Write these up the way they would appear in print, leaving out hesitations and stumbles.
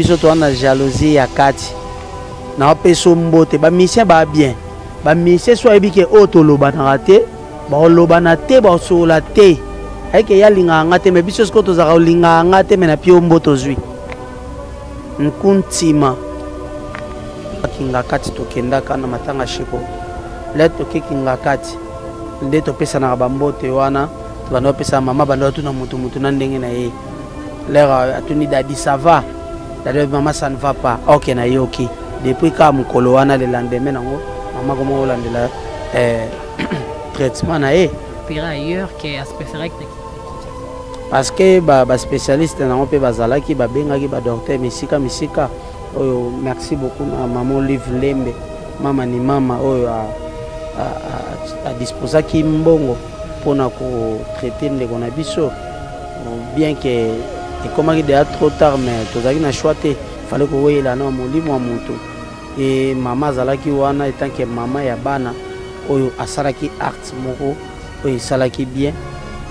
Biso to na jalousie ya kati. Na peso mbote ba mission ba bien. Ba mission so ebike otoloba na raté, ba oloba na te ba sola te. Eke ya linga ngate me biso sko to za linga ngate me na pio mboto zwi. Nkuntima. Kinga kati to kenda kana matanga shiko. Leto kinga kati. Ndeto pesa na bambote wana, to bano pesa mama bando tu na mutu na ndenge na ye. Lera atuni dadi ça va. D'ailleurs, maman, ça ne va pas. Ok, na yoki. Depuis que mon coloana le lendemain, maman comment on l'a traitement na e. Pire ailleurs que à spécial parce que ba spécialiste na on peut bazala ki ba benga ki ba docteur misika. Oh, merci beaucoup à maman Live Lembe. Mama ni mama oh a disposer ki mbongo pour na ko traiter ndeko na biso. Bien que et comme il est trop tard, mais tout ça qui n'a choisi, fallait que vous ayez là non mon livre mon moto. Et maman zalaki wana étant que maman ya bana, oyo asalaki art moko, oyo salaki bien,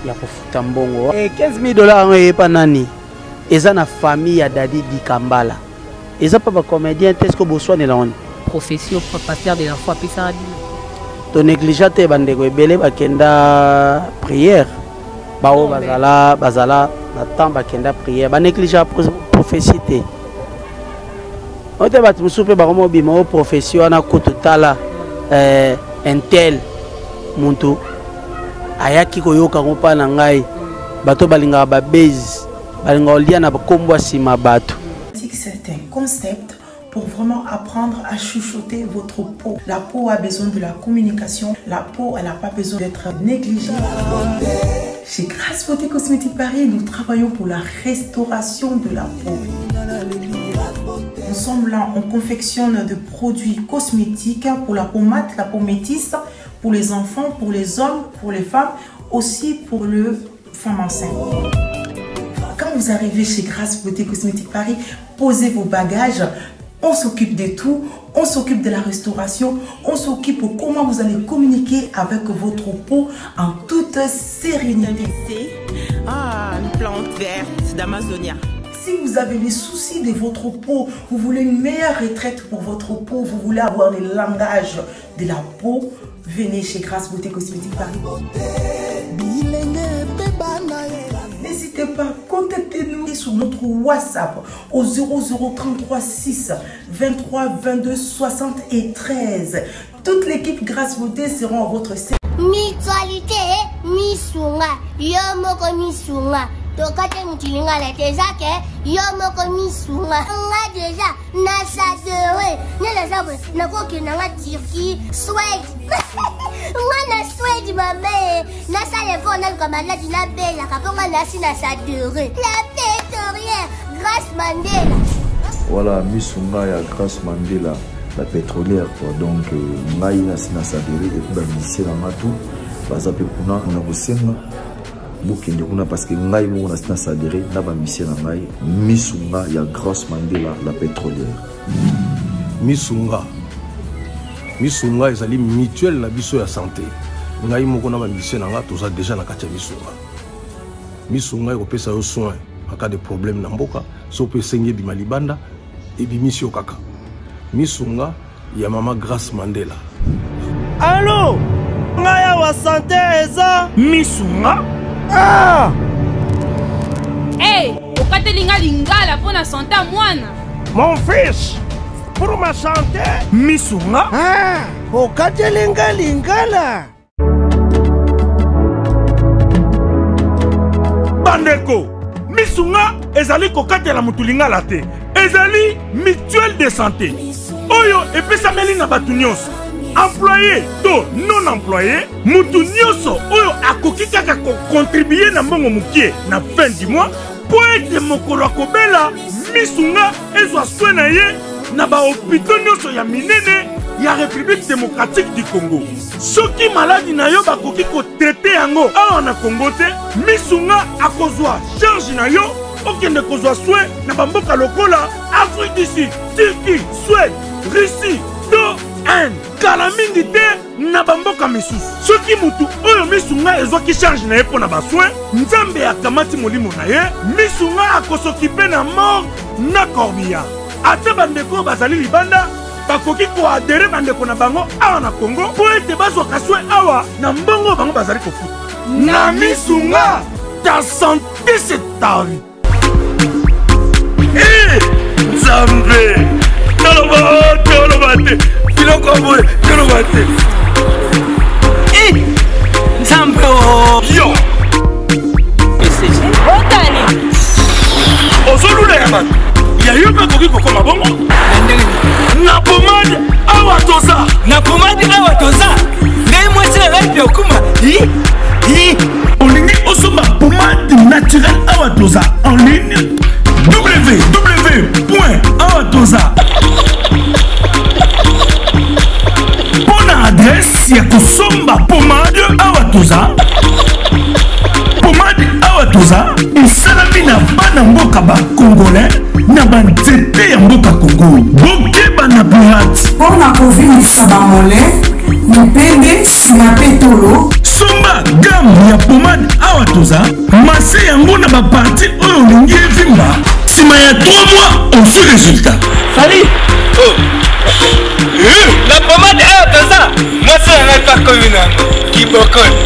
ya kofuta mbongo. Et $15,000 on est pas nani. Eza na famille ya Dadi Dikambala. Eza pas comédien, est-ce que besoin de la on? Profession pasteur de la foi pisa. To négligente bandeko ebele bakenda prière. Bao bazala na temps bakenda prière ba négligent prophétie te ote bat musupe ba komo bima o profession na kututala intel muntu ayaki koyoka ngopa na ngai bato balinga ba base balinga olia na bakombo sima bato. C'est un concept pour vraiment apprendre à chuchoter votre peau. La peau a besoin de la communication. La peau, elle n'a pas besoin d'être négligée. Chez Grâce Beauté Cosmétique Paris, nous travaillons pour la restauration de la peau. Nous sommes là, on confectionne de produits cosmétiques pour la peau mate, la peau métisse, pour les enfants, pour les hommes, pour les femmes, aussi pour les femmes enceintes. Quand vous arrivez chez Grâce Beauté Cosmétique Paris, posez vos bagages. On s'occupe de tout, on s'occupe de la restauration, on s'occupe de comment vous allez communiquer avec votre peau en toute sérénité. Ah, une plante verte d'Amazonia. Si vous avez des soucis de votre peau, vous voulez une meilleure retraite pour votre peau, vous voulez avoir le langage de la peau, venez chez Grâce Beauté Cosmétique Paris. N'hésitez pas, contactez-nous sur notre WhatsApp au 0033 6 23 22 73. Toute l'équipe Grâce Beauté sera à votre service. Mutualité, misunga, yomoko misunga. Tokate mutilinga la tezake, yomoko misunga. Nga déjà, nasa dewe. Nela sabe, nakoki nanga Turquie, Suède. Nga na Suède mame. Nasa levo na kamala dina bela kaponga nasi nasa dewe. La pétrolière, Grâce Mandela. Voilà, misunga ya Grâce Mandela. La pétrolière quoi. Donc ngai nasi nasa dewe et puis ba mission na matu. Baza pe kuna na bosenga. Bukende kuna parce que ngai mo nasi nasa dewe na ba mission na ngai. Misunga ya Grâce Mandela la pétrolière. Misunga ezali mutuelle na biso ya santé. Ngai moko na ba mission na nga toza déjà na kati ya misunga. Misunga ekopesa yo soin en cas de problème na mboka, so pe senye bima libanda et bimisio kaka. Misunga ya mama Grâce Mandela. Allô? Ngaya wa santé eza misunga? Ah! Hey, okatelinga lingala pona santé mwana. Mon fils, pour ma santé, misunga? Ah! Okatelinga lingala. Bandeko, misunga ezali kokatela mutulingala te. Ezali mutuelle de santé. Oyo epesameli na batu nyonso. Employé to non employé, mutu nyonso oyo akoki kaka ko contribuer na mbongo mukie na fin du mois po ete mokolo akobela misunga ezwa soin na ye na ba hôpitaux nyonso ya minene ya République démocratique du Congo. Soki maladi na yo bakoki ko traiter yango awa na Congo te, misunga akozwa charge na yo okende kozwa soin na bamboka lokola Afrique du Sud, Turquie, Suède, Russie, to Inde kala mingi te na bamboka misusu soki mutu oyo misunga ezwaki charge na ye mpo na basoin nzambe akamati molimo na ye misunga akosokipe na mort na corbillard ata bandeko bazali libanda bakoki koadere bandeko na bango awa na Congo po ete bazwaka soin awa na mbongo bango bazali kofuta na misunga ta santé c'est ta vie. Nzambe toloba te biloko boye toloba te Nzambe yo otani ozolula ya bato ya yo mpe koki kokoma bongo na pomade awa toza ngai mwasi na ngai mpe okuma olingi osomba pomade naturelle awa toza en ligne www.awatoza pona adresse ya kosomba pomade awatoza esalami na bana mboka bakongolais na banzete ya mboka Kongo bokeba na pirate mpona kovilisa bamole mipende nsima mpe tolo somba gamme ya pomade awatoza mase yango na baparti oyo olingi evimba nsima ya 3 mois on fait résultat Salut la pomade awatoza mwasi na ngai pa komi nango kibokoni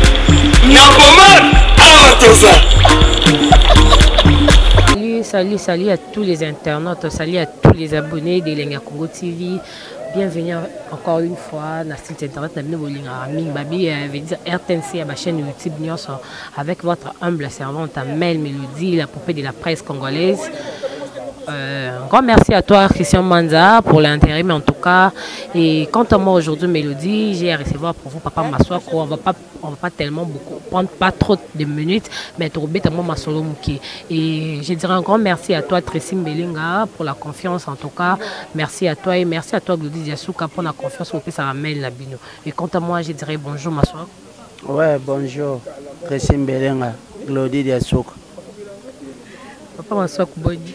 na pomade awatoza. Salut à tous les internautes, salut à tous les abonnés de Lenga Congo TV. Bienvenue encore une fois dans le site internet RTNC à ma chaîne YouTube avec votre humble servante Mel Mélodie, la poupée de la presse congolaise. Un grand merci à toi Christian Manza pour l'intérim en tout cas. Et quant à moi aujourd'hui Mélodie, j'ai à recevoir pour vous Papa Maswako. On va pas tellement beaucoup prendre pas trop de minutes, mais trouver tellement ma solo mouki. Et je dirais un grand merci à toi Tracy Mbelinga pour la confiance en tout cas. Merci à toi et merci à toi Glody Diasuka pour la confiance au ça ramène la bino. Et quant à moi je dirais bonjour Maswako. Ouais, bonjour Tracy Mbelinga, Glody Diasuka. Papa Maswako Bodi.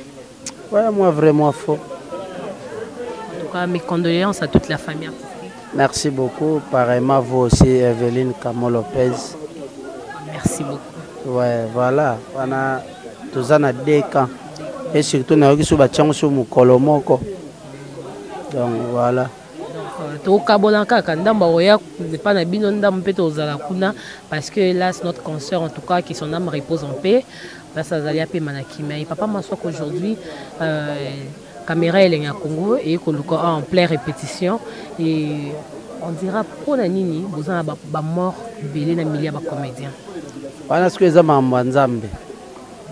Ouais, moi vraiment faux. En tout cas, mes condoléances à toute la famille artistique. Merci beaucoup. Pareillement, vous aussi, Evelyne Camo Lopez. Merci beaucoup. Ouais, voilà. On a tous en 2 camps. Et surtout, on a eu sur mon colomoko. Donc voilà. Parce que là, c'est notre concert, en tout cas, qui son âme repose en paix. Là, ça a été Manakime. Papa m'assoit qu'aujourd'hui, caméra est en Congo et en pleine répétition. Et on dira pour la Nini, vous avez mort, belé na milliard de comédiens. Voilà ce que les hommes ont Nzambe.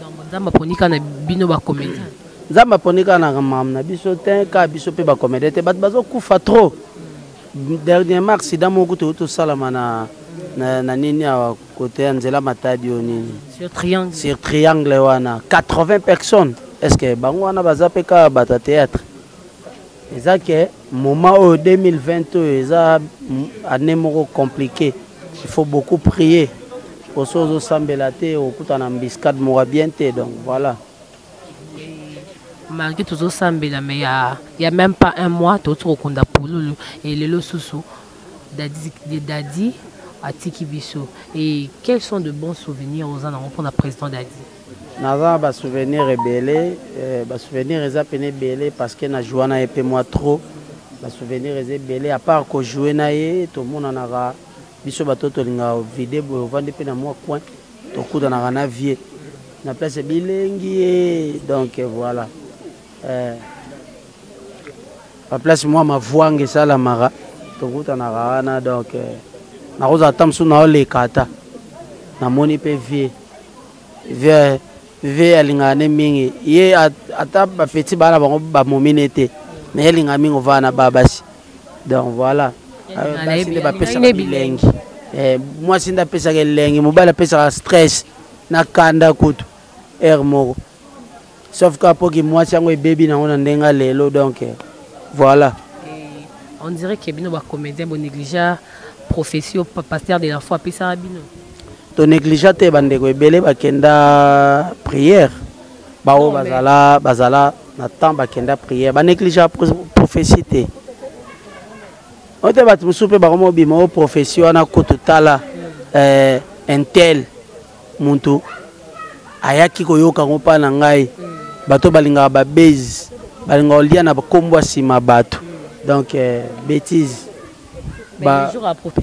Donc, Nzamba ponika na bino ba comédiens. Nzamba ponika na mamna biso ten ka biso pe ba comédiens te bat bazo kufa trop. Dernièrement accident moko to salama na nini à côté Anzela Matadi nini. Sur triangle wana 80 personnes. Est-ce que bango wana bazape ka bata théâtre? Eza que moment au 2020 eza année moko compliqué. Il faut beaucoup prier. Pour ceux qui sambela te okutana mbiscade mora bien te donc voilà. Malgré tout ça, mais il n'y a même pas un mois, tout le monde et le sous Dadi à Tikibiso. Et quels sont de bons souvenirs aux gens pour la présidente Dadi? Naza ba souvenir rebelle, ba souvenir eza pené belé parce que na jouana et pe moi trop. Ba souvenir eza belé à part que jouer na ye tout le monde en a biso bato to linga vidéo vendre pe na moi coin to kuda na na vie. Na place bilengi donc voilà. La place moi ma voix ça la mara donc na donc na rosa tamsu na le kata na moni pe vie alingane mingi ye ata ba petit bana ba mominete mais elinga mingi vana babasi donc voilà ba pesa bilengi moi sinda pesa ke lengi mobala pesa stress na kanda kutu moko. Sauf qu'après moi, c'est un bébé dans un lelo donc voilà. On dirait que bino ba comédien bon négligent profession pasteur de la foi puis ça bino. To négligent te bande ko belé ba kenda prière. Ba o bazala na temps ba kenda prière. Ba négligent prophétie te. On te bat musupe ba komo bima profession na kototala intel muntu ayaki koyoka ngopa na ngai bato balinga ba base balinga olia na kombo sima bato donc bêtise ba jour à propos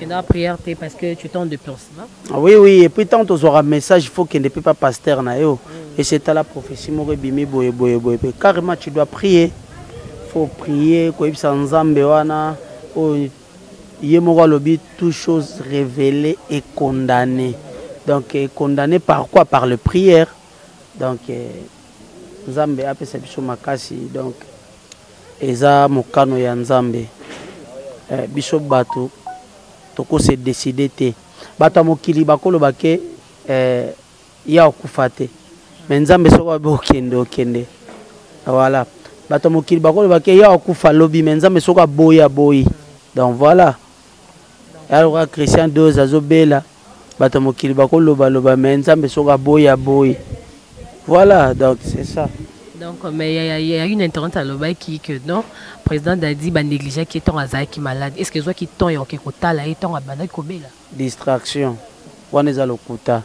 la prière parce que tu t'en déplaces. Oui oui et puis tant aux aura message il faut qu'il ne peut pas pasteur na yo et c'est à la prophétie mo bimi boye carrément tu dois prier. Faut prier ko ibsa nzambe wana o yemoko lobi toute chose révélée et condamnée. Donc condamné par quoi? Par le prière. Donc nzambe apesa biso makasi donc eza mokano ya nzambe biso bato toko se décider te bato mokili bakolo bake ya okufate mais nzambe soko okende voilà bato mokili bakolo bake ya okufa lobi mais nzambe soko boya boyi donc voilà alors Christian 2 azobela bato mokili bakolo baloba mais nzambe soko boya boyi voilà donc c'est ça. Donc mais il y a une interrogante à l'oba qui que non président Dadi ba négligé qui est azaki qui malade est-ce que soit qui ton yo ke kotala et ton abanda kobela distraction wana za lokuta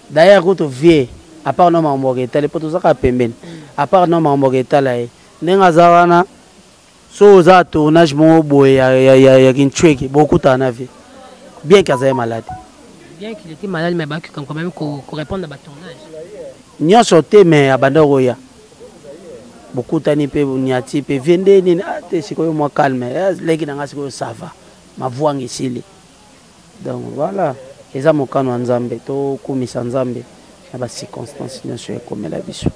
d'ailleurs quand on vient à part non mamboka les potos ka pembeni à part non mamboka là nenga zawana so za tournage mo boye ya kinchweki beaucoup na vie bien qu'il malade bien qu'il était malade mais ba quand même ko répondre à ba tournage nyo sauté mais abanda roya beaucoup tani pe nyati pe vende ni ate sikoyo moi calme leki na ngasi ko ça va ma voix ngisili donc voilà eza mokano nzambe to kumisa nzambe na ba circonstances nyonso comme la biso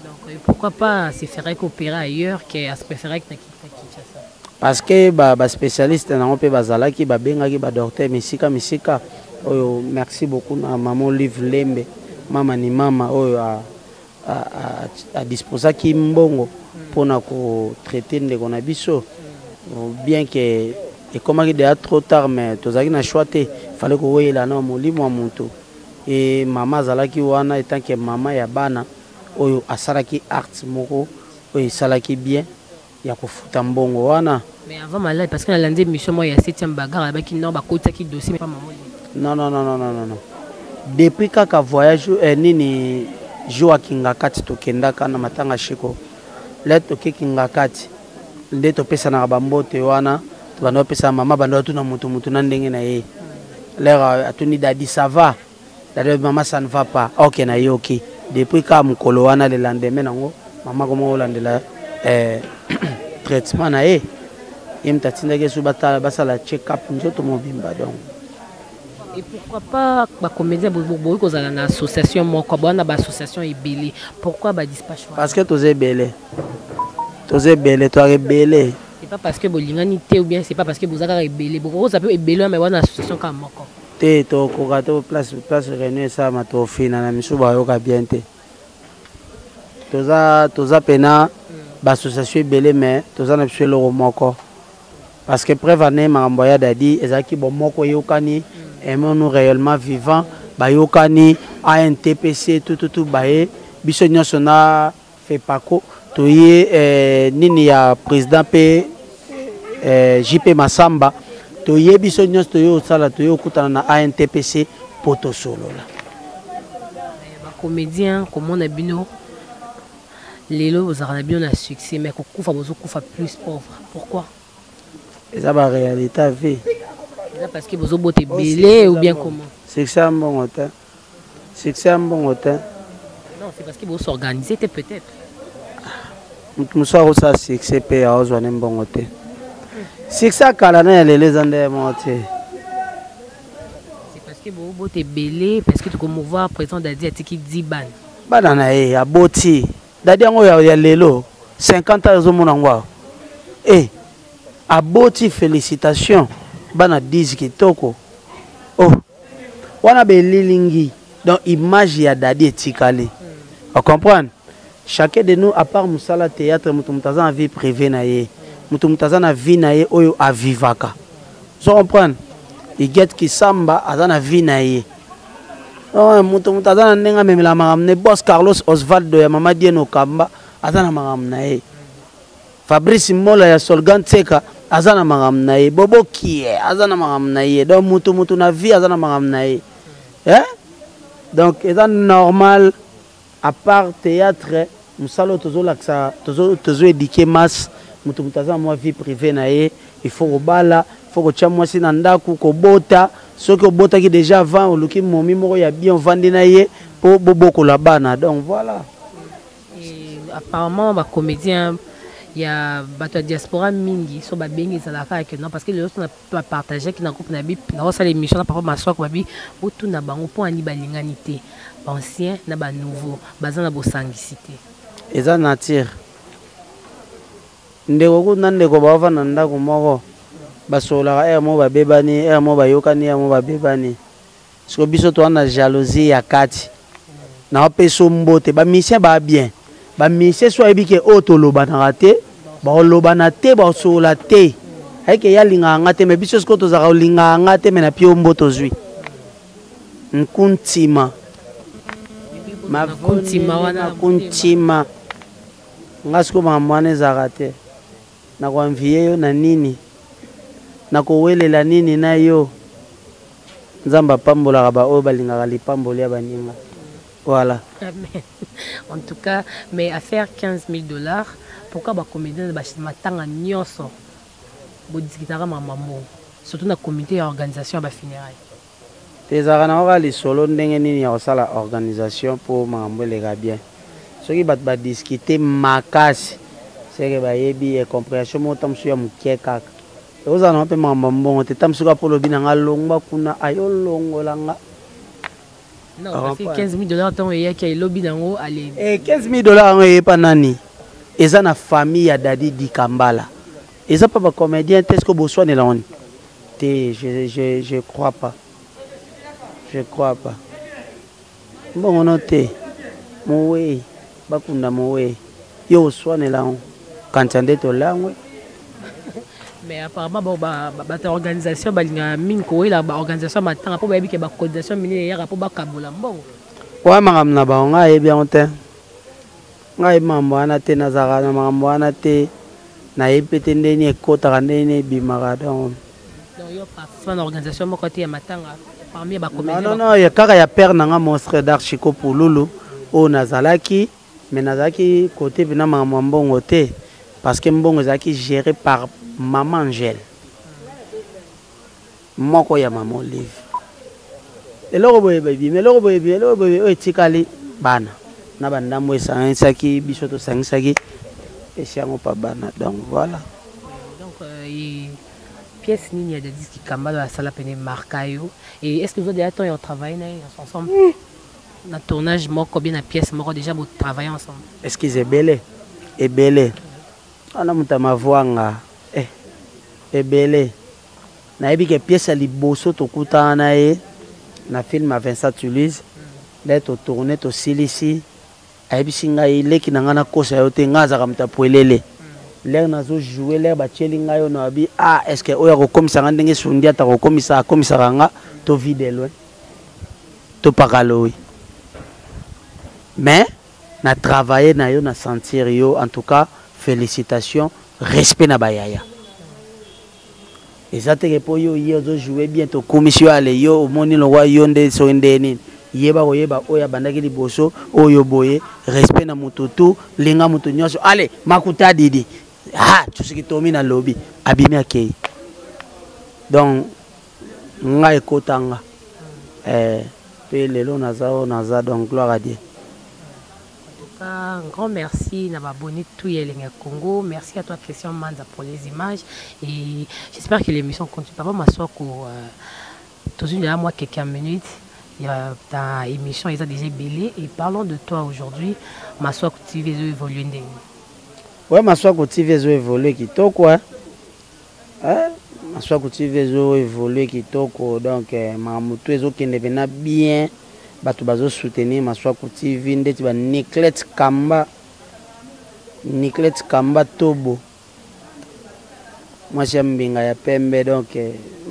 donc pourquoi pas se faire coopérer ailleurs que à se préférer que Kinshasa parce que ba spécialiste na on peut bazala ki ba benga ki ba docteur misika oyo merci beaucoup na maman livre lembe mama ni mama oyo a disposer ki mbongo pona ko traiter ndeko na biso bien que et comme il est trop tard mais tozaki na choité fallait ko weyela na molimo wa muntu et mama zalaki wana etant que mama ya bana oyo asaraki art moko oyo salaki bien ya kofuta mbongo wana mais avant malade parce que na lundi mission moi ya 7e bagarre avec non ba kotaki dossier mais pas maman non depuis kaka voyage nini joa kingakati tokendaka na matanga shiko let toke kingakati nde topesa na bambote wana tobanda pesa mama banda tuna mutu na ndenge na ye l'air atuni dadi ça va dadi maman ça ne va pas ok na yoki depuis ka mukolo wana le lendemain nango mama komo olandela traitement na ye imtatinda ke subata basala check up nzoto mobimba donc. Et pourquoi pas ba comédien bobo ko zala na association moko bona ba association ebele pourquoi ba dispatch parce que tozé belé to rebelle c'est pas parce que bolingani te ou bien c'est pas parce que bozaka rebelle beaucoup ça peut ebele mais bona association comme moko te to ko gato place réunion ça ma to fina na misuba yo ka bien te toza pena ba association ebele mais toza na biso lo moko parce que prévané ma mboya dadi ezaki bon moko yokani aimons-nous réellement vivants bayokani ANTPC tout baye biso nyonso na fait pako toye nini ya président pe JP Masamba toye biso nyonso toyo sala toyo kutana na ANTPC poto solo la ba comédien comme on a bino lelo vous avez bien un succès mais kokufa bozo kufa plus pauvre pourquoi eza ba réalité à vie parce que vous avez beau belé ou bien comment c'est ça un bon hôtel non c'est parce que vous s'organisez peut-être musoa ko sa succès pe a ozwa ne bon hôtel succès kala na les ande monter c'est parce que vous beau belé parce que tu comme voir président Dadi atiki 10 ban bana na e ya boti Dadi ngo ya lelo 50 ans zo monangwa aboti félicitations bana 10 kitoko oh wana belilingi donc image ya Dadi etikali on comprend chacun de nous à part musala théâtre mutumutaza na vie privée na ye mutumutaza na vie na ye oyo avivaka so comprend iget kisamba azana vie na ye oh mutumutaza na ndenga memela magamne boss Carlos Osvaldo ya mama Dieno Kamba azana magamna ye Fabrice Mola ya Solgan Tseka azana makambo na ye Bobo Kie azana makambo na ye donc mutu na vie azana makambo na ye donc c'est normal à part théâtre musalo tozo laksa tozo éduquer masse mutu azana moi vie privée na ye il faut robala faut ko tia mwasi na ndaku ko bota soki obota ki déjà avant oluki momi moko ya bien vandi na ye po boboko la bana donc voilà. Et apparemment ba comédien il y a la diaspora mingi so ba bengi ça la que non parce que les autres n'a pas partagé qui dans groupe na bip na ça l'émission par rapport à soi ko bi botu na bango po ani balinganité ancien na ba nouveau bazana bo sangicité eza nature ndeko kuna ndeko bava na ndako moko basola mo ba bebani mo ba yokani mo ba bebani so biso to na jalousie ya kati na opeso mbote ba mission ba bien ba mission so ebike otoloba na raté ba oloba na te ba sola te ayeke ya linga ngate me biso sko to zaka linga ngate me na pio mboto zwi nkuntima makuntima wana kuntima ngasko mamane zaka te na kwamvie yo na nini na kowelela nini na yo nzamba pambola ba o balinga lipamboli ya baninga. Voilà. Amen. En tout cas, mais à faire $15 000, pourquoi les comédiens matanga nyonso bo discutera mamamo surtout na comité organisation ba funérailles. Tezara na ora li solo ndenge nini ya sala organisation pour mambo les bien. Soki bat ba discuter makasi c'est que ba yebi et compréhension mo tamsu ya mukeka. Oza na pe mambo te tamsu ka polo binanga longba kuna ayo longolanga. Non, parce que $15 000 tant il y a qui lobby dans aller. Et $15 000 on est pas nani. Et ça na famille à Dadi Dikambala. Et ça pas comédien est-ce que besoin est là on. Je crois pas. Je crois pas. Bon on note. Mowe bakunda mowe. Yo soin est là on. Quand tu es là on. Mais apparemment ta organisation balinga minko la organisation matanga po bayebi ke ba cotisation mini ya po ba kabola mbongo wa makamna ba nga e bien te nga e mambo ana te nazara na mambo ana te na epete ndeni ekota ndeni bimara donc yo participant na organisation moko te ya matanga parmi ba comédiens non ya kaka ya père nanga monstre d'archico pululu o nazalaki mais nazalaki côté bina mambo mbongo te parce que mbongo zaki géré par Maman Angèle. Moko ya maman Olive. Eloko boye baby, eloko boye o etikali bana. Na banda mwesa saki bisoto sangisaki esiango pa bana. Donc voilà. Donc pièce nini ya de disque Kambala la sala pene markayo et est-ce que vous avez déjà temps travailler ensemble na tournage moko bien na pièce moko déjà vous travailler ensemble. Est-ce qu'ils est belé? Et belé. Ana mutama voanga. Ebele na yebi ke pièce liboso to kutana ye na film à Vincent Toulouse d'être tourné to silisi ayebi singa ileki na ngana kosa yote ngaza kamta poelele l'air nazo jouer l'air ba chelinga yo na bi est-ce que oya ko komisa ngandenge sundia ta ko komisa ranga to vide loin to pakalowi mais na travailler na yo na sentir yo en tout cas félicitations respect na bayaya. Et ça te répond yo jouer bien to commission ale yo au moni lo wa yo nde so ndeni yeba oya bandaki liboso oyo boye respect na mututu linga mutu nyonso ale makuta didi tusiki tomi na lobby abimi akei donc nga ekotanga pe lelo naza donc gloire à Dieu. Un grand merci à abonné tout Yelenga Congo. Merci à toi Christian Manza pour les images et j'espère que l'émission continue. Papa m'assoit pour tous une moi quelques minutes. Il y a ta émission ils ont déjà belé et parlons de toi aujourd'hui. M'assoit que tu veux évoluer ndenge. Ouais, m'assoit que tu veux évoluer qui toi quoi. M'assoit que tu veux évoluer qui toi quoi donc mamutu ezo kende bena bien. Batu bazo soutenir Maswaku TV ndeti ba Nicolette Kamba Tobo moi j'aime mbinga ya pembe donc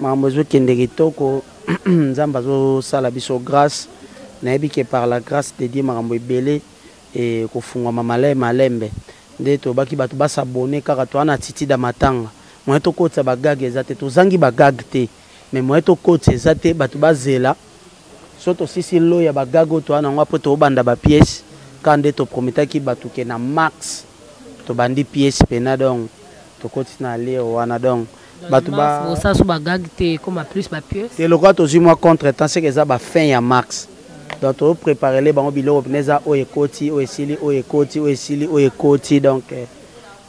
mambo zo kende kitoko nzamba zo sala biso grâce na yebi que par la grâce de Dieu makambo ebele et ko fungwa malembe nde tobaki bato basabone kaka toana titida matanga moyen tokotisa bagage eza te tozangi bagage te mais moyen tokotisa eza te bato bazela so tosisi loya bagage oyo toana yango apres tobanda bapiese ka nde toprometaki bato ke na max tobandi piese pena donc tokotisi na leo wana donc bato basasu bagage te koma plus bapiese te lokwa tozwi mwa contre temps seke eza bafin ya max donc topreparele bango biloko pene eza oyo ekoti oyo esili oyo ekoti oyo esili oyo ekoti donc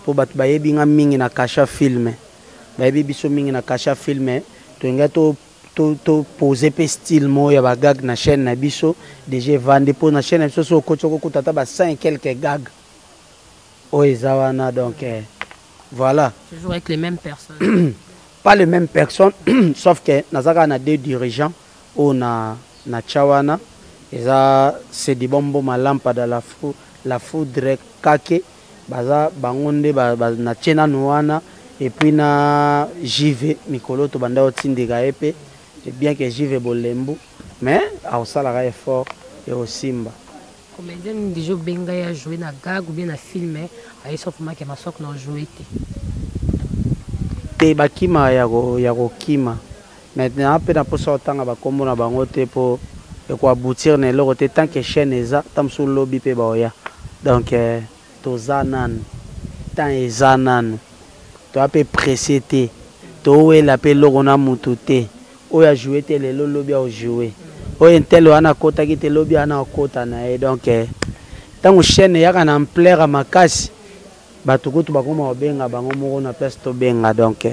mpo bato bayebi nga mingi na kasha filme bayebi biso mingi na kasha filme tolinga topose mpe style moko ya bagag na chaîne na biso déjà evande mpo na chaîne na biso so okoti okokuta ata ba 5 quelques gag oyo eza wana donc voilà. Toujours avec les mêmes personnes. Pas les mêmes personnes, sauf que nous avons deux dirigeants ou na Chawana. C'est du bonbon ma lampe dans la foudre kake. Baza bangonde na chena nuana et puis na JV Mikolo to banda otinde gaepe. C'est bien que JV bolembu, mais au salaire effort et au Simba. Comédien déjà benga ya jouer na gag ou bien na filmer ayi sauf que ma sok na jouer te bakima ya kokima maintenant ape na posa otanga bakombo na bango te po ekoaboutir na eloko te tant que chaîne eza tamsu lobi pe baoya donc toza nanu tant eza nanu to ape pressé te towela pe eloko na mutu te oyo ajoue te lelo lobi aojoue oyo ntele wana akotaki te lobi ana akota na ye donc ntango chaîne eyaka na ampleur makasi bato kutu bakoma obenga bango moko na place tobenga donc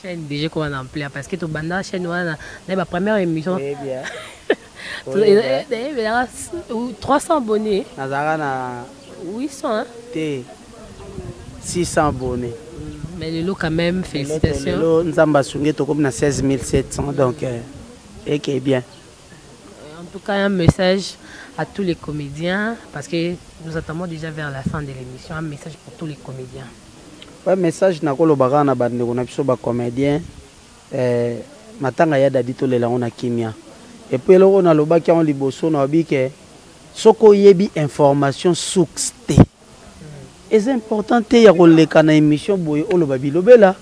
chaîne déjà comment en ampleur parce que to banda chaîne wana na ba première émission 300 abonnés nazaka na 800 hein? T 600 abonnés mais le lot quand même félicitations le nzamba sunge to comme na 16 700 donc et qui est bien en tout cas un message à tous les comédiens, parce que nous attendons déjà vers la fin de l'émission, un message pour tous les comédiens. Ouais, message na kolo bagana bande ko na biso ba comédien matanga ya dadito lela on a kimia. Et puis loko na lobaki on liboso na bike soko yebi information soukste. C'est important te ya ko leka na émission boye o lobabi lobela.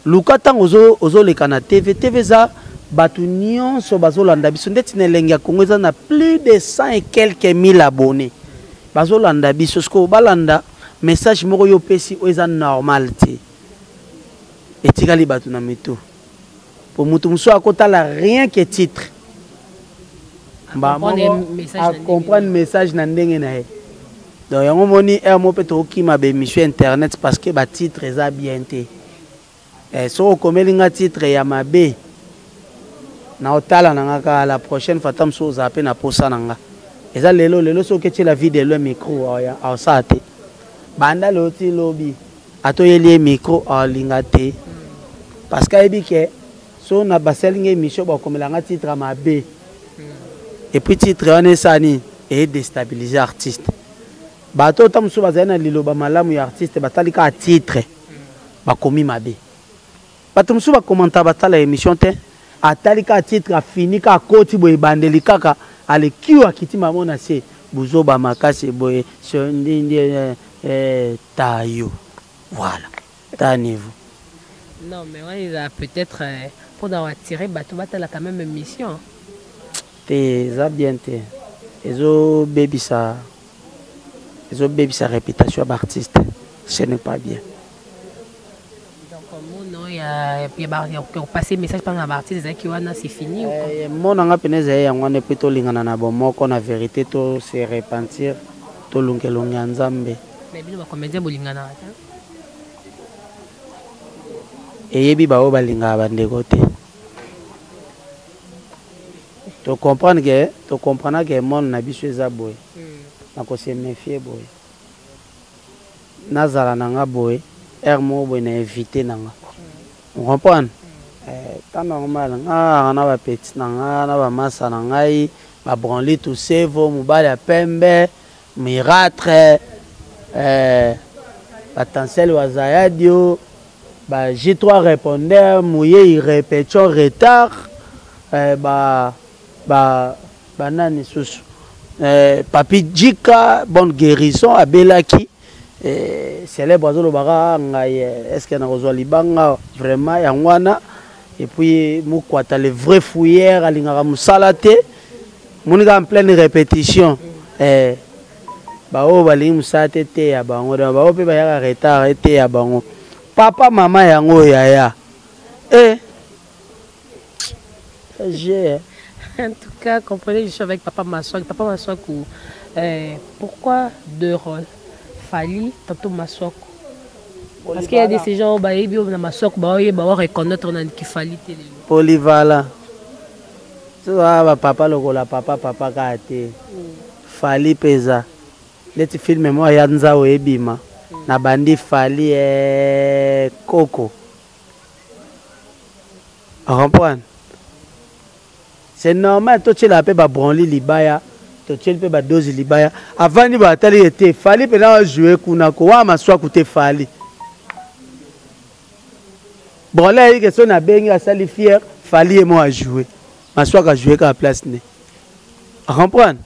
Lukata ozo leka na TV za batu nyonso bazolanda biso ndeti na elengi ya Congo eza na plus de 100 et quelques mille abonnés bazolanda biso siko balanda message moko yo pesi o eza normal te etikali batu na mito po mutu muso akotala rien que titre ba comprendre message na ndenge na ye donc yango moni mo pe to kima be émission internet parce que ba titre eza bien te so komelinga titre ya mabe na otala nanga la prochaine fois tam so zape na posa nanga eza lelo so ke la vidéo le micro ya ausate banda loti lobi atoyeli micro alinga te parce que ebi ke so na baselinga émission ba komelanga titre mabe et puis titre on esani et déstabiliser artiste bato tam so bazana liloba malamu ya artiste batalika titre ba komi mabe bato so ba commenter batala émission te atalika titre a fini ka koti boye bandeli kaka ale kiwa akiti mamona se buzoba makasi boye sondinde tayo voilà ta niveau non mais ouais il a peut-être pour d'avoir tiré bateau batala quand même mission te za bien te ezo baby sa réputation d'artiste ce n'est pas bien. Il y a passé message par un artiste qui c'est fini mon anga peneza ya ngone plutôt lingana na bomoko na vérité to se repentir to lungelonga nzambe mais bino ba comédien bolingana et yebi ba o balinga bandeko te to comprendre que mon na biso eza boy na ko se méfier boy nazala nanga boy mo boy na invité nanga. On comprend? C'est normal. On a petit, on a massa, on a branlé tout ça, on a pembe, miratre, potentiel wazayadio, J3 répondeur, mouillé, répétition, retard, banane sous. Papi Djika, bonne guérison, Abelaki, célèbre Azolobara, est-ce qu'il y a un Libanga, vraiment, Yangwana, et puis Moukwata, le vrai fouillère, Alingara Moussalate, Mouniga en pleine répétition. Bao Baling Moussalate, ya bango, bao pe bayaka retard, ya bango. Papa, maman, yango, yaya. J'ai. En tout cas, comprenez, je suis avec Papa Massoak. Papa Massoak, pourquoi deux rôles? Fali, tantôt Massoak. Parce qu'il y a des ces gens, bah, ils ont Massoak, bah, ils vont reconnaître qui Fali. Polyvalent. Tu vois, papa, le papa, kate. Fali pesa. Les films, moi, Yanza ou Ebima. Na bandi Fali Coco. Comprends? C'est normal, toi tu l'as appelé Branly Libaya, toi tu l'as appelé Dozi Libaya. Avant de batailler, il fallait jouer Kunako, ou à soit côté Fali. Branly a dit que son abeng a sali fier, Fali et moi à jouer. Ma soit à jouer qu'à la place. Comprendre?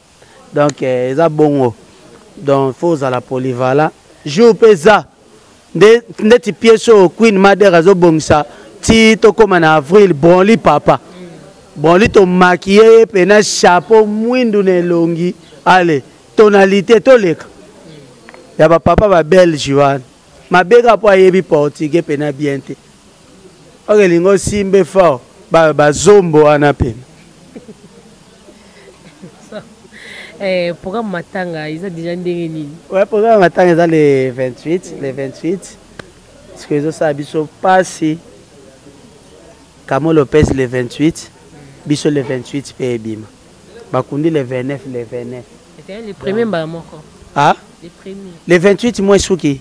Donc, c'est bon. Donc, il faut à la polyvalent. Joue pesa. Des pièces au Queen Madère à Zobongsa. Tito comme en avril, Branly papa. Bon, lui, ton maquillé, pena chapeau, mouindou ne longi. Allez, tonalité, tolek. Y'a papa va belle, Joanne. Ma béga pour yebi portugais, pena bien te. Ok, lingo simbe fort. Ba zombo anapen. Programme Matanga, ils ont déjà ndengeni. Ouais, programme Matanga, ils ont les 28. Les 28. Parce que ça a biso passé. Camo Lopez, les 28. Biso le 28 PEBIM. Bakundi le 29, le 29. C'était le premier Bamoko. Ah? Le premier. Le 28, moi, Souki.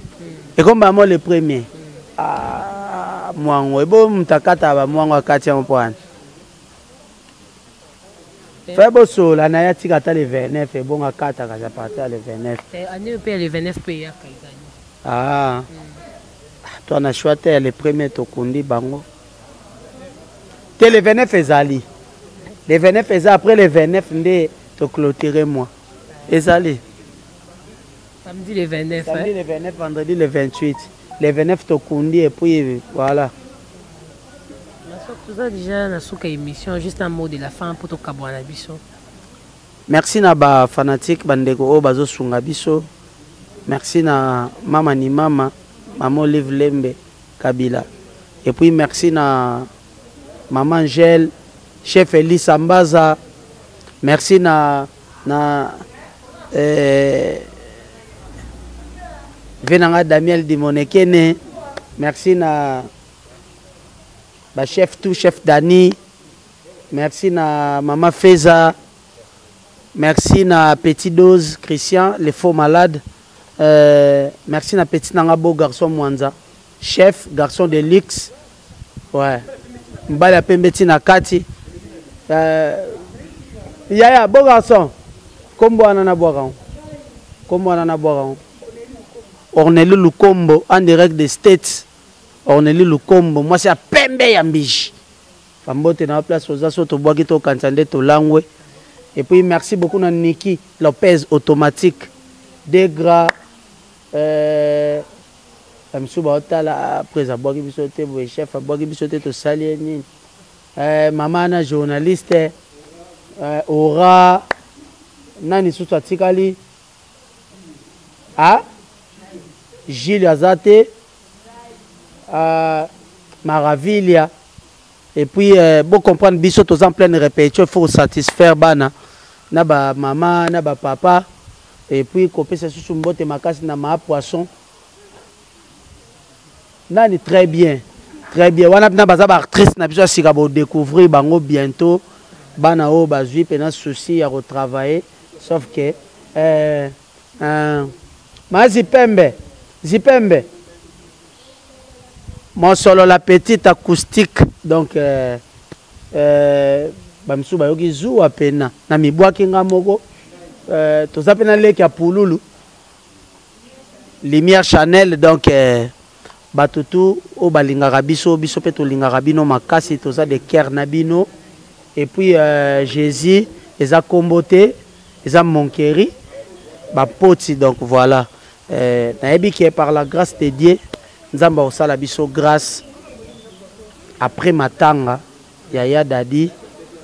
Et comme Bamo le premier. Ah, moi, bon, Mtakata, moi, Katia, on point. Fais beau sol, la Naya Tigata le 29, et bon, à Kata, quand j'ai parti le 29. Année le 29 pays. Ah. Toi, on a choisi le premier Tokundi, Bango. Le 29 Ezali. Le 29 Ezali, après le 29, tu clôturer moi. Ezali. Samedi le 29. Samedi le 29, vendredi le 28. Le 29 Tokundi et puis voilà. Tout ça déjà dans une émission, juste un mot de la fin pour tout Kabouana Bisso. Merci na ba fanatique bandeko o bazo sunga biso. Merci na mama ni mama, maman Live Lembe Kabila. Et puis merci na Maman Angèle, chef Elie Ambaza, merci na Venanga Daniel Dimonekene, merci na chef tout, chef Dani, merci na Maman Feza, merci na Petit Dose Christian, les faux malades, merci na Petit Nangabo garçon Mwanza, chef, garçon de luxe, ouais. Mbala pembeti na kati yaya bon garçon kombo anana boiran Orneli Lukombo en direct des States. Orneli Lukombo moi c'est à pembe ya mbiji fambote na place aux asso to boaki to kansande to langwe. Et puis merci beaucoup na Niki Lopez automatique Degra Amsuba otala après aboki bisote bo chef aboki bisote to sali nini mama na journaliste Aura nani sutu atikali Gilles Azate Maravilia. Et puis bon comprendre biso to en pleine répétition, il faut satisfaire bana na ba maman na ba papa. Et puis kopesa susu mbote makasi na ma poisson. Nani très bien. Très bien. Wana na baza ba actrice na biso sika bo découvrir bango bientôt. Bana o bazui pena souci à retravailler sauf que ma Zipembe mon solo la petite acoustique donc bamsu bayoki zu apena na mibwaki nga moko toza pena leki ya pululu lumière Chanel donc batutu o balingaka biso pe tolingaka bino makasi toza de cœur na bino. Et puis Jésus eza kombote eza Monkeri bapoti donc voilà nayebi que par la grâce de Dieu nzamba osala biso grâce après matanga ya dadi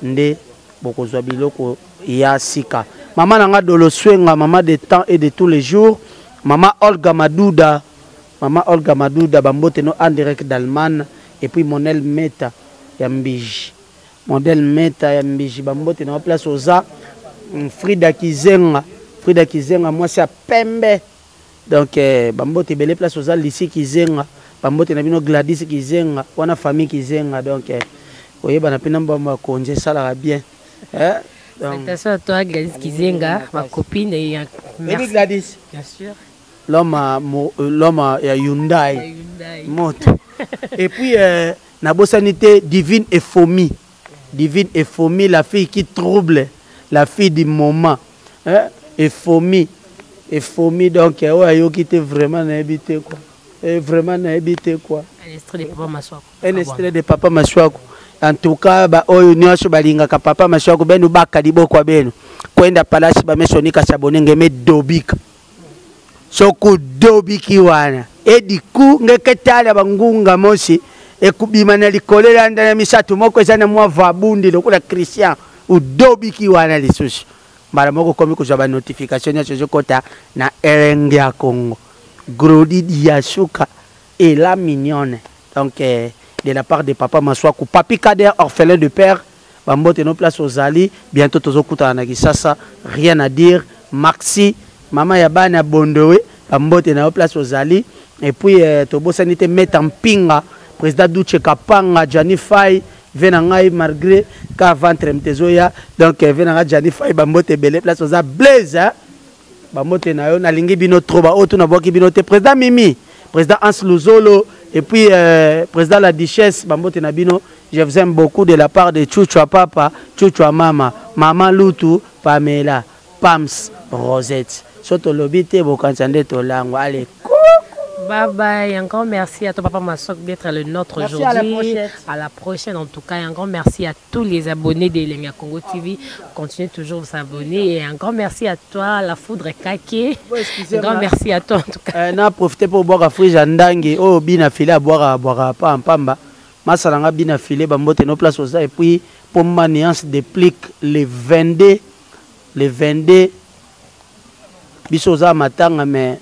nde bokozwa biloko ya sika maman nanga dolo swenga maman de temps et de tous les jours maman Olga Madouda bambote no en direct d'Allemagne et puis Monel Meta ya Mbiji modèle Meta ya Mbiji bambote na place oza Frida Kizenga moi c'est à Pembe donc bambote belé place oza Lisi Kizenga bambote na bino Gladys Kizenga wana famille Kizenga donc oyeba na pena mbamba konje sala bien Salutations à toi Gladys Kizenga ma copine et merci Gladys bien sûr l'homme ya Hyundai moto et puis na bosanité divine Efomi la fille qui trouble la fille du moment Efomi donc ayo qui était vraiment na habité quoi un extrait de Papa Maswako en tout cas ba oyo nyosho balingaka Papa Maswako benu bakadi bokwa benu kwenda palace bamesonika sabone ngeme dobika soko dobiki wana ediku ngeketala bangunga mosi ekubima na likolela ndana misatu moko ezana mwa vabundi lokola Christian udobiki wana lisusu mara moko komi ko jaba notification ya chokota na RNG ya Congo Grodi Diasuka et la mignonne donc de la part de Papa Maswako papi Kader orphelin de père bambote no place aux Ali bientôt tozokuta na Kisasa rien à dire Maxi maman Yabana Bondowe bambote na place aux Ali et puis tobosanité mettre en pinga président Douche Kapanga Jani Fay venangai malgré ka ventre mtezoya donc venanga Jani Fay bambote belé place aux Blaise bambote na yo na lingi bino troba auto na boki bino te président Mimi président Hans Luzolo et puis président la Duchesse bambote na bino je vous aime beaucoup de la part de Chouchou papa Chouchou mama maman Lutu Pamela Pams Rosette soto lobité bokansande to lango allez bye bye, encore merci à toi Papa Maswako d'être le nôtre aujourd'hui. À la prochaine en tout cas. Un grand merci à tous les abonnés de Lenga Congo TV. Continuez toujours de s'abonner. Et un grand merci à toi, la foudre Kake. Un grand merci à toi en tout cas. On a profité pour boire à Frija Ndangi. Oh, bien filé à boire à Pamba. Masalanga bien filé, bambote nos places aux et puis pour ma nuance déplique les 22. Bisoza matanga mais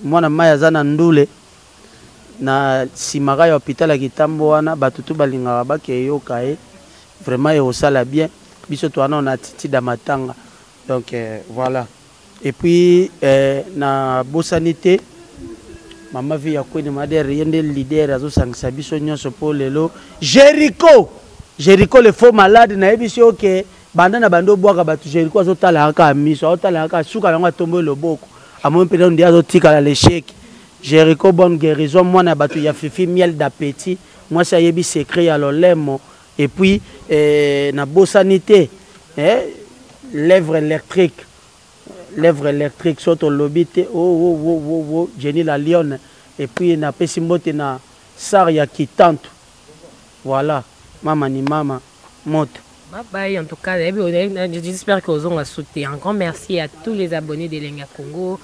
mwana maya zana ndule na simaka ya hôpital ya Kitambo wana batutu balingaka bakeyoka vraiment yosala bien biso twana on a titi da matanga donc voilà et puis na bosanité mama vi ya kwene madere yende leader azosangisa biso nyonso po lelo Jericho le faux malade na ebiso ke banda na bando bwaka batu Jericho azotala aka miso azotala aka suka nango tombe loboko amon peut dire azotika la l'échec Jericho bonne guérison moi na batu ya fifi miel d'appétit moi ça yebi secret ya lolemo et puis na bosanité lèvres électriques soto lobité oh Jenny la lionne et puis na pesimbote na sar ya kitantu voilà mama ni mama moto. Bye bye, en tout cas, j'espère que vous avez sauté. Un grand merci à tous les abonnés de Lenga Congo.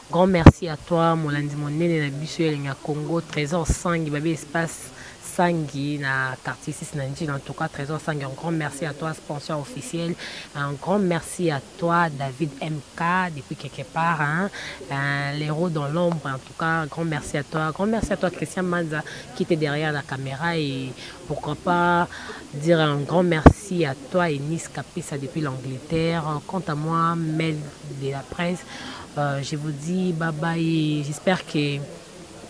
Grand merci à toi, Molandi Monene, Nabisu Lenga Congo, Trésor Sangi, Babi Espace Sangi, na quartier 6 Nanjin. En tout cas, Trésor Sangi, un grand merci à toi, sponsor officiel. Un grand merci à toi, David MK, depuis quelque part, hein. L'héros dans l'ombre. En tout cas, un grand merci à toi. Grand merci à toi, Christian Manza, qui était derrière la caméra. Et pourquoi pas dire un grand merci à toi, Enis Kapisa, depuis l'Angleterre. Quant à moi, Mel de la presse, je vous dis bye bye. J'espère que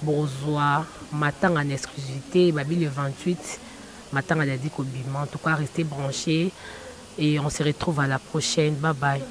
Bourgeois m'attend en exclusivité. Babi le 28, m'attend à la Dikobima. En tout cas, restez branchés et on se retrouve à la prochaine. Bye bye.